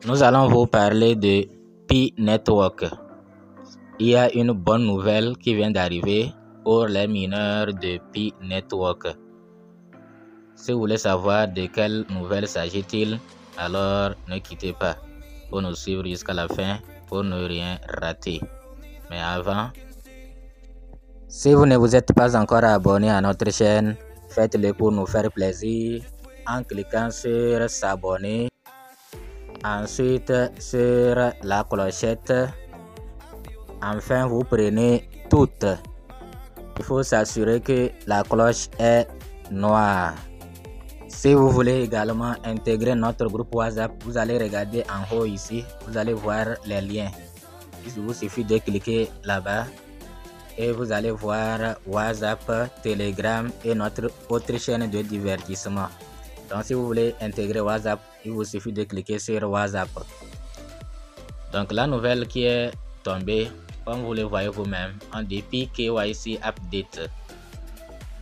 Nous allons vous parler de Pi Network. Il y a une bonne nouvelle qui vient d'arriver pour les mineurs de Pi Network. Si vous voulez savoir de quelle nouvelle s'agit-il, alors ne quittez pas pour nous suivre jusqu'à la fin pour ne rien rater. Mais avant, si vous ne vous êtes pas encore abonné à notre chaîne, faites-le pour nous faire plaisir en cliquant sur s'abonner. Ensuite sur la clochette. Enfin, vous prenez toutes. Il faut s'assurer que la cloche est noire. Si vous voulez également intégrer notre groupe WhatsApp, vous allez regarder en haut ici. Vous allez voir les liens. Il vous suffit de cliquer là-bas et vous allez voir WhatsApp, Telegram et notre autre chaîne de divertissement. Donc si vous voulez intégrer WhatsApp, il vous suffit de cliquer sur WhatsApp. Donc la nouvelle qui est tombée, comme vous le voyez vous-même, en dépit KYC Update,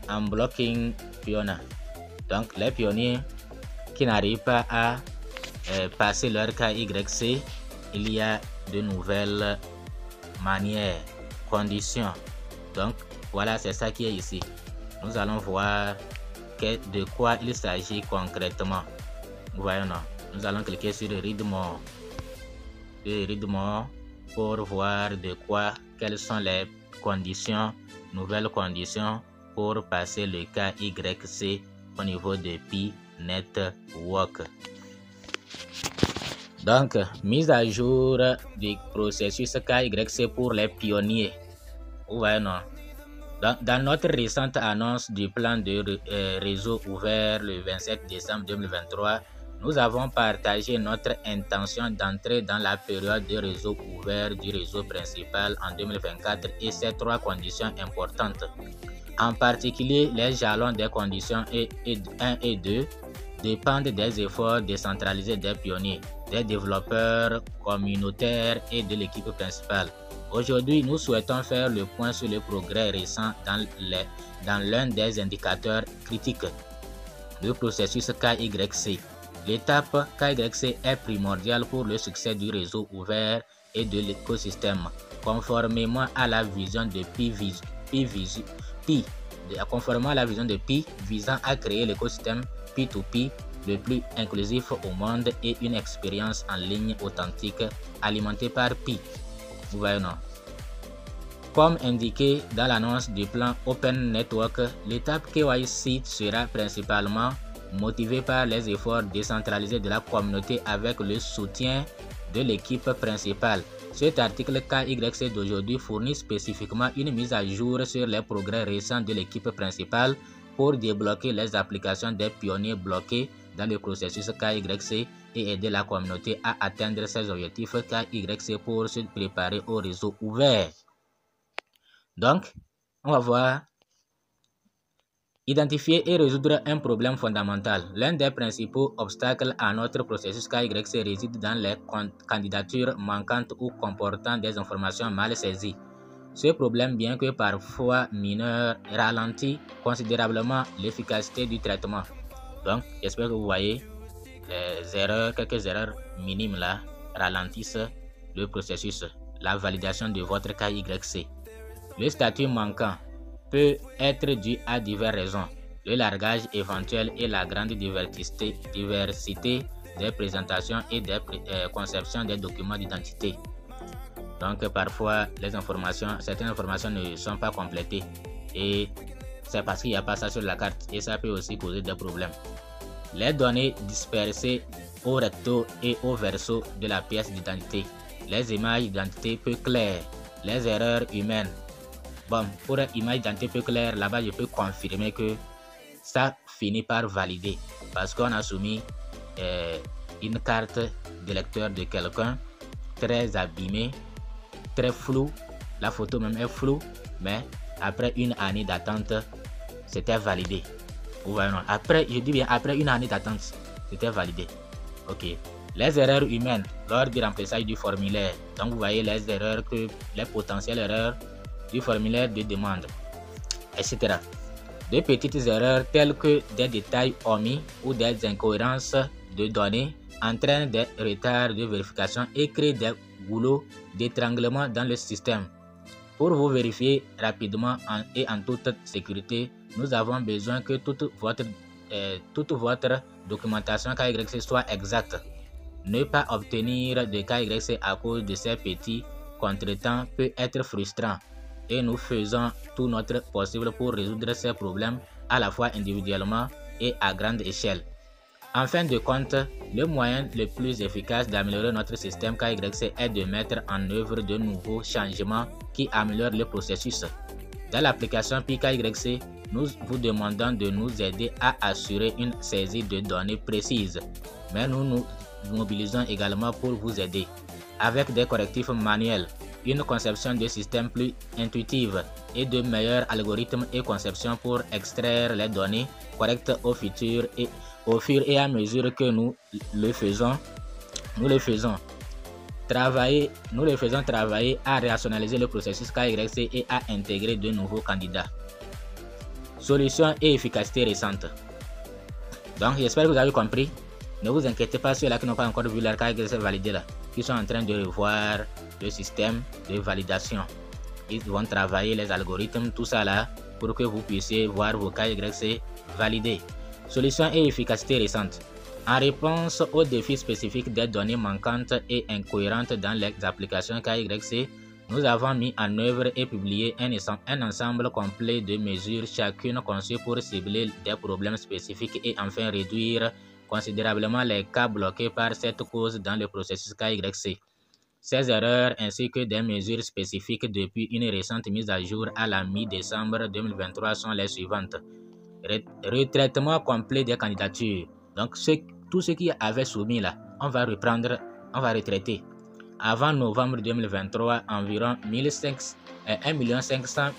en blocking Piona. Donc les pionniers qui n'arrivent pas à passer leur KYC, il y a de nouvelles manières, conditions. Donc voilà, c'est ça qui est ici. Nous allons voir de quoi il s'agit concrètement. Voyons, nous allons cliquer sur Read More. Read More pour voir de quoi, quelles sont les conditions, nouvelles conditions pour passer le KYC au niveau de Pi Network. Donc, mise à jour du processus KYC pour les pionniers. Vous voyez, non? Dans notre récente annonce du plan de réseau ouvert le 27 décembre 2023, nous avons partagé notre intention d'entrer dans la période de réseau ouvert du réseau principal en 2024 et ces trois conditions importantes. En particulier, les jalons des conditions 1 et 2 dépendent des efforts décentralisés des pionniers, des développeurs communautaires et de l'équipe principale. Aujourd'hui, nous souhaitons faire le point sur le progrès récent dans l'un des indicateurs critiques, le processus KYC. L'étape KYC est primordiale pour le succès du réseau ouvert et de l'écosystème, conformément à la vision de Pi visant à créer l'écosystème P2P le plus inclusif au monde et une expérience en ligne authentique alimentée par Pi. Vous voyez, non? Comme indiqué dans l'annonce du plan Open Network, l'étape KYC sera principalement motivée par les efforts décentralisés de la communauté avec le soutien de l'équipe principale. Cet article KYC d'aujourd'hui fournit spécifiquement une mise à jour sur les progrès récents de l'équipe principale pour débloquer les applications des pionniers bloqués dans le processus KYC et aider la communauté à atteindre ses objectifs KYC pour se préparer au réseau ouvert. Donc, on va voir identifier et résoudre un problème fondamental. L'un des principaux obstacles à notre processus KYC réside dans les candidatures manquantes ou comportant des informations mal saisies. Ce problème, bien que parfois mineur, ralentit considérablement l'efficacité du traitement. Donc, j'espère que vous voyez les erreurs, quelques erreurs minimes là, ralentissent le processus, la validation de votre KYC. Le statut manquant peut être dû à diverses raisons. Le largage éventuel et la grande diversité des présentations et des conceptions des documents d'identité. Donc parfois certaines informations ne sont pas complétées et c'est parce qu'il n'y a pas ça sur la carte et ça peut aussi causer des problèmes. Les données dispersées au recto et au verso de la pièce d'identité. Les images d'identité peu claires. Les erreurs humaines. Bon, pour une image d'identité peu claire, là-bas, je peux confirmer que ça finit par valider parce qu'on a soumis une carte de lecteur de quelqu'un très abîmée, très floue. La photo même est floue, mais après une année d'attente, c'était validé. Vous voyez, non? Après, je dis bien après une année d'attente, c'était validé. Ok. Les erreurs humaines lors du remplissage du formulaire. Donc, vous voyez les potentielles erreurs du formulaire de demande, etc. De petites erreurs telles que des détails omis ou des incohérences de données entraîne des retards de vérification et crée des goulots d'étranglement dans le système. Pour vous vérifier rapidement et en toute sécurité, nous avons besoin que toute votre documentation KYC soit exacte. Ne pas obtenir de KYC à cause de ces petits contretemps peut être frustrant et nous faisons tout notre possible pour résoudre ces problèmes à la fois individuellement et à grande échelle. En fin de compte, le moyen le plus efficace d'améliorer notre système KYC est de mettre en œuvre de nouveaux changements qui améliorent le processus. Dans l'application PKYC, nous vous demandons de nous aider à assurer une saisie de données précises, mais nous nous mobilisons également pour vous aider avec des correctifs manuels, une conception de système plus intuitive et de meilleurs algorithmes et conceptions pour extraire les données correctes au fur et à mesure que nous le faisons travailler à rationaliser le processus KYC et à intégrer de nouveaux candidats. Solutions et efficacité récentes. Donc j'espère que vous avez compris. Ne vous inquiétez pas, ceux-là qui n'ont pas encore vu leur KYC validé là, qui sont en train de revoir le système de validation. Ils vont travailler les algorithmes, tout ça là, pour que vous puissiez voir vos KYC validés. Solutions et efficacité récentes. En réponse aux défis spécifiques des données manquantes et incohérentes dans les applications KYC, nous avons mis en œuvre et publié un ensemble complet de mesures, chacune conçue pour cibler des problèmes spécifiques et enfin réduire considérablement les cas bloqués par cette cause dans le processus KYC. Ces erreurs ainsi que des mesures spécifiques depuis une récente mise à jour à la mi-décembre 2023 sont les suivantes. Retraitement complet des candidatures. Donc, tout ce qui avait soumis là, on va retraiter. Avant novembre 2023, environ 1 500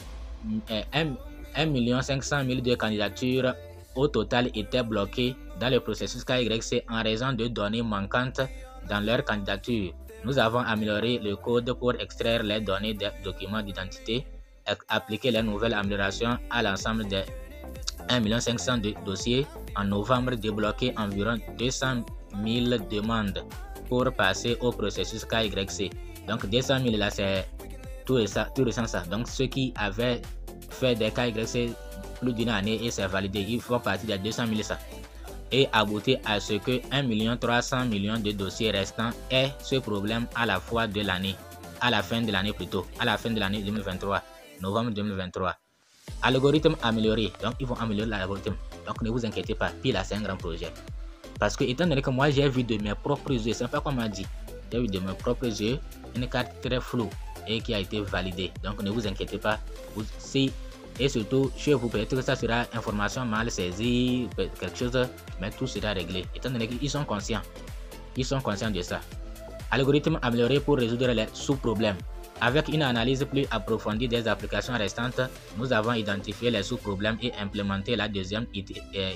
000 de candidatures au total étaient bloquées dans le processus KYC en raison de données manquantes dans leur candidature. Nous avons amélioré le code pour extraire les données des documents d'identité et appliquer les nouvelles améliorations à l'ensemble des 1 500 000 de dossiers. En novembre, débloqué environ 200 000 demandes pour passer au processus KYC. Donc 200 000 là, c'est tout récent ça. Donc ceux qui avaient fait des KYC plus d'une année et c'est validé, ils font partie des 200 000 ça. Et aboutir à ce que 1 300 000 de dossiers restants aient ce problème à la fois de l'année, à la fin de l'année plutôt, à la fin de l'année 2023, novembre 2023. Algorithme amélioré, donc ils vont améliorer l'algorithme. Donc ne vous inquiétez pas, puis là c'est un grand projet. Parce que étant donné que moi j'ai vu de mes propres yeux, c'est pas comme on m'a dit, j'ai vu de mes propres yeux une carte très floue et qui a été validée. Donc ne vous inquiétez pas, et surtout chez vous peut-être que ça sera information mal saisie, quelque chose, mais tout sera réglé. Étant donné qu'ils sont conscients de ça. Algorithme amélioré pour résoudre les sous-problèmes. Avec une analyse plus approfondie des applications restantes, nous avons identifié les sous-problèmes et implémenté la deuxième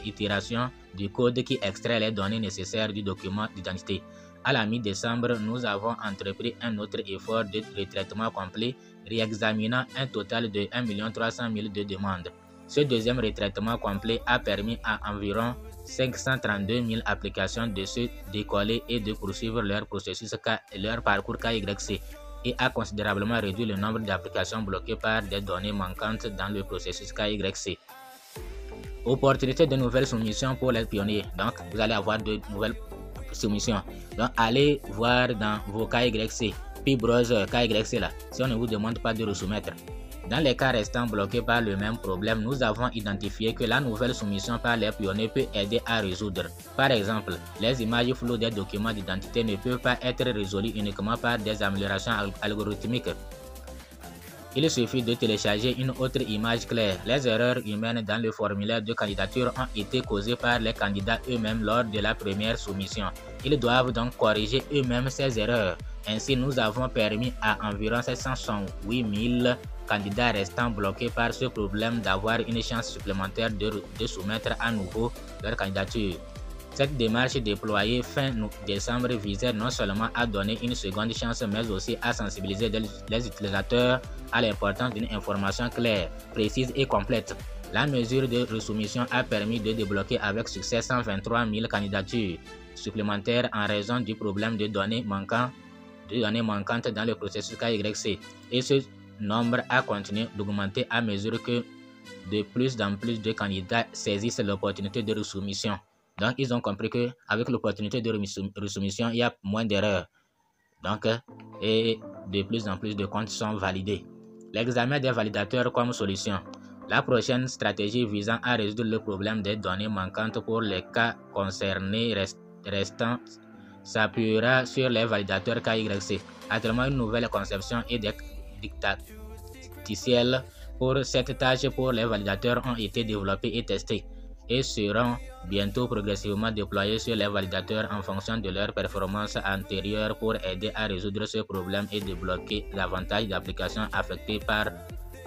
itération du code qui extrait les données nécessaires du document d'identité. À la mi-décembre, nous avons entrepris un autre effort de retraitement complet, réexaminant un total de 1 300 000 de demandes. Ce deuxième retraitement complet a permis à environ 532 000 applications de se décoller et de poursuivre leur parcours KYC et a considérablement réduit le nombre d'applications bloquées par des données manquantes dans le processus KYC. Opportunité de nouvelles soumissions pour les pionniers. Donc, vous allez avoir de nouvelles soumissions. Donc, allez voir dans vos KYC, puis browser KYC là, si on ne vous demande pas de resoumettre. Dans les cas restants bloqués par le même problème, nous avons identifié que la nouvelle soumission par les pionniers peut aider à résoudre. Par exemple, les images floues des documents d'identité ne peuvent pas être résolues uniquement par des améliorations algorithmiques. Il suffit de télécharger une autre image claire. Les erreurs humaines dans le formulaire de candidature ont été causées par les candidats eux-mêmes lors de la première soumission. Ils doivent donc corriger eux-mêmes ces erreurs. Ainsi, nous avons permis à environ 768 000 candidats restants bloqués par ce problème d'avoir une chance supplémentaire de soumettre à nouveau leur candidature. Cette démarche déployée fin décembre visait non seulement à donner une seconde chance, mais aussi à sensibiliser les utilisateurs à l'importance d'une information claire, précise et complète. La mesure de resoumission a permis de débloquer avec succès 123 000 candidatures supplémentaires en raison du problème de données manquantes dans le processus KYC. Et ce nombre a continué d'augmenter à mesure que de plus en plus de candidats saisissent l'opportunité de resoumission. Donc, ils ont compris qu'avec l'opportunité de resoumission, il y a moins d'erreurs. Donc, et de plus en plus de comptes sont validés. L'examen des validateurs comme solution. La prochaine stratégie visant à résoudre le problème des données manquantes pour les cas concernés restants s'appuiera sur les validateurs KYC. Actuellement, une nouvelle conception et didacticielle pour cette tâche pour les validateurs ont été développées et testées et seront bientôt progressivement déployés sur les validateurs en fonction de leur performance antérieure pour aider à résoudre ce problème et débloquer davantage d'applications affectées par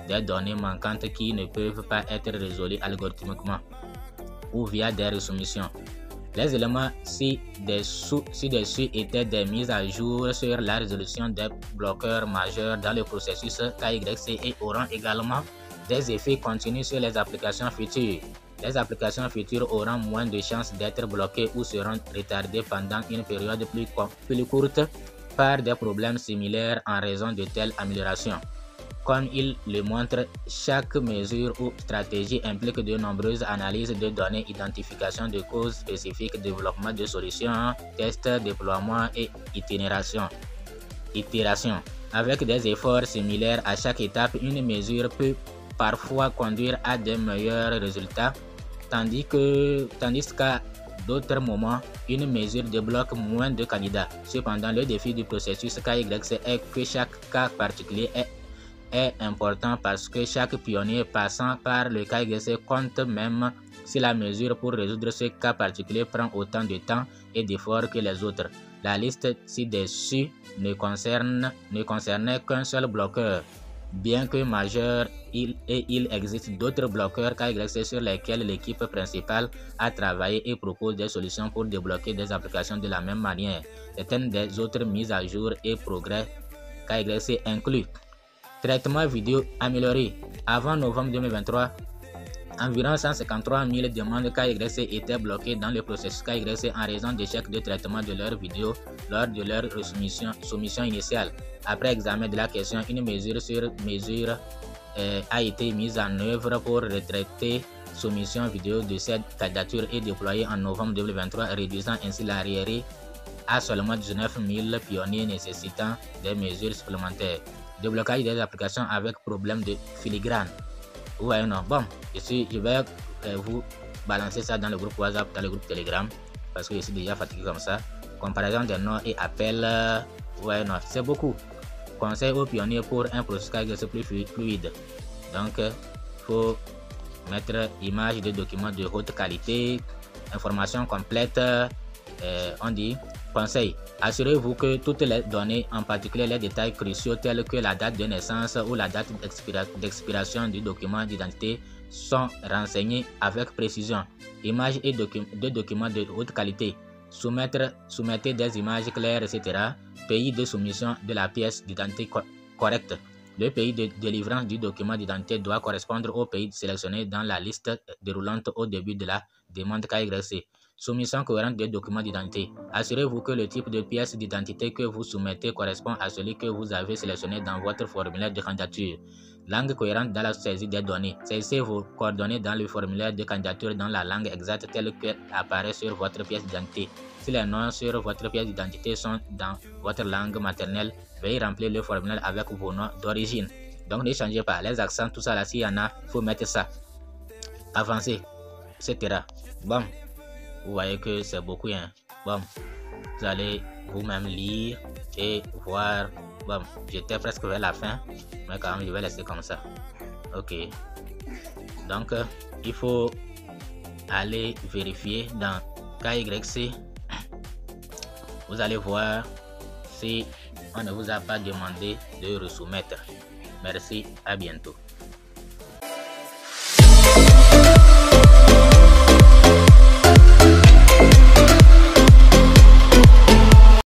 des données manquantes qui ne peuvent pas être résolues algorithmiquement ou via des resoumissions. Les éléments ci-dessus étaient des mises à jour sur la résolution des bloqueurs majeurs dans le processus KYC et auront également des effets continus sur les applications futures. Les applications futures auront moins de chances d'être bloquées ou seront retardées pendant une période plus courte par des problèmes similaires en raison de telles améliorations. Comme il le montre, chaque mesure ou stratégie implique de nombreuses analyses de données, identification de causes spécifiques, développement de solutions, tests, déploiement et itération. Avec des efforts similaires à chaque étape, une mesure peut parfois conduire à des meilleurs résultats, tandis qu'à d'autres moments, une mesure débloque moins de candidats. Cependant, le défi du processus KYC est que chaque cas particulier est important parce que chaque pionnier passant par le KYC compte, même si la mesure pour résoudre ce cas particulier prend autant de temps et d'efforts que les autres. La liste ci-dessus ne concernait qu'un seul bloqueur. Bien que majeur, il existe d'autres bloqueurs KYC sur lesquels l'équipe principale a travaillé et propose des solutions pour débloquer des applications de la même manière. Certaines des autres mises à jour et progrès KYC incluent traitement vidéo amélioré. Avant novembre 2023, environ 153 000 demandes KYC étaient bloquées dans le processus KYC en raison d'échecs de traitement de leurs vidéos lors de leur soumission initiale. Après examen de la question, une mesure sur mesure a été mise en œuvre pour retraiter soumission vidéo de cette candidature et déployée en novembre 2023, réduisant ainsi l'arriéré à seulement 19 000 pionniers nécessitant des mesures supplémentaires. Déblocage des applications avec problème de filigrane. Vous voyez, non? Bon, je vais vous balancer ça dans le groupe WhatsApp, dans le groupe Telegram, parce que je suis déjà fatigué comme ça. Comparaison des noms et appels, vous voyez, non, c'est beaucoup. Conseil aux pionniers pour un processus plus fluide. Donc, il faut mettre image de documents de haute qualité, information complète, on dit. Conseil, assurez-vous que toutes les données, en particulier les détails cruciaux tels que la date de naissance ou la date d'expiration du document d'identité, sont renseignés avec précision. Images et documents de haute qualité. Soumettez des images claires, etc. Pays de soumission de la pièce d'identité correcte. Le pays de délivrance du document d'identité doit correspondre au pays sélectionné dans la liste déroulante au début de la demande KYC. Soumission cohérente des documents d'identité. Assurez-vous que le type de pièce d'identité que vous soumettez correspond à celui que vous avez sélectionné dans votre formulaire de candidature. Langue cohérente dans la saisie des données. Saisissez vos coordonnées dans le formulaire de candidature dans la langue exacte telle qu'elle apparaît sur votre pièce d'identité. Si les noms sur votre pièce d'identité sont dans votre langue maternelle, veuillez remplir le formulaire avec vos noms d'origine. Donc ne changez pas les accents, tout ça là, s'il y en a, il faut mettre ça. Avancez, etc. Bon. Vous voyez que c'est beaucoup, hein. Bon, vous allez vous-même lire et voir. Bon, j'étais presque vers la fin, mais quand même, je vais laisser comme ça. Ok. Donc, il faut aller vérifier dans KYC. Vous allez voir si on ne vous a pas demandé de resoumettre. Merci, à bientôt.